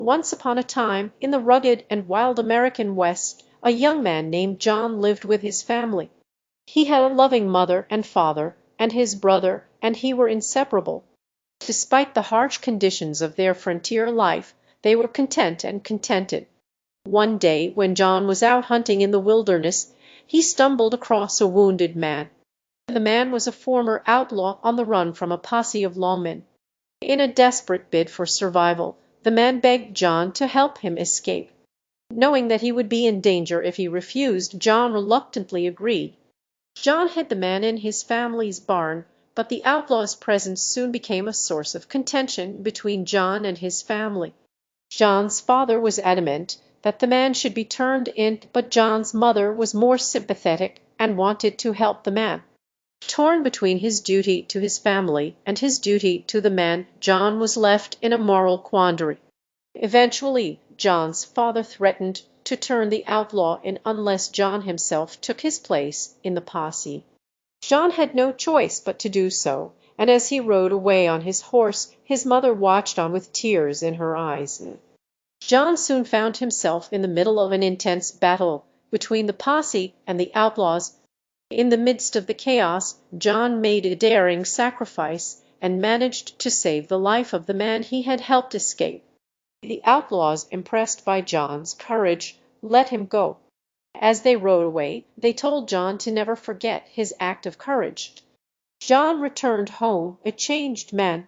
Once upon a time, in the rugged and wild American West, a young man named John lived with his family. He had a loving mother and father, and his brother and he were inseparable. Despite the harsh conditions of their frontier life, they were content and contented. One day, when John was out hunting in the wilderness, he stumbled across a wounded man. The man was a former outlaw on the run from a posse of lawmen. In a desperate bid for survival, the man begged John to help him escape. Knowing that he would be in danger if he refused, John reluctantly agreed. John hid the man in his family's barn, but the outlaw's presence soon became a source of contention between John and his family. John's father was adamant that the man should be turned in, but John's mother was more sympathetic and wanted to help the man. Torn between his duty to his family and his duty to the man, John was left in a moral quandary. Eventually, John's father threatened to turn the outlaw in unless John himself took his place in the posse. John had no choice but to do so, and as he rode away on his horse, his mother watched on with tears in her eyes. John soon found himself in the middle of an intense battle between the posse and the outlaws. In the midst of the chaos, John made a daring sacrifice and managed to save the life of the man he had helped escape. The outlaws, impressed by John's courage, let him go. As they rode away, they told John to never forget his act of courage. John returned home a changed man.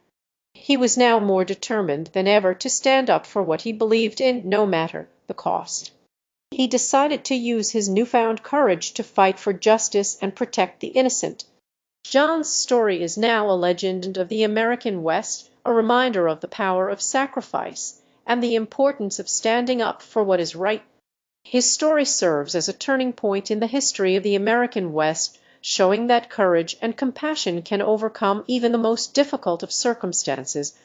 He was now more determined than ever to stand up for what he believed in, no matter the cost. He decided to use his newfound courage to fight for justice and protect the innocent. John's story is now a legend of the American West, a reminder of the power of sacrifice and the importance of standing up for what is right. His story serves as a turning point in the history of the American West, showing that courage and compassion can overcome even the most difficult of circumstances.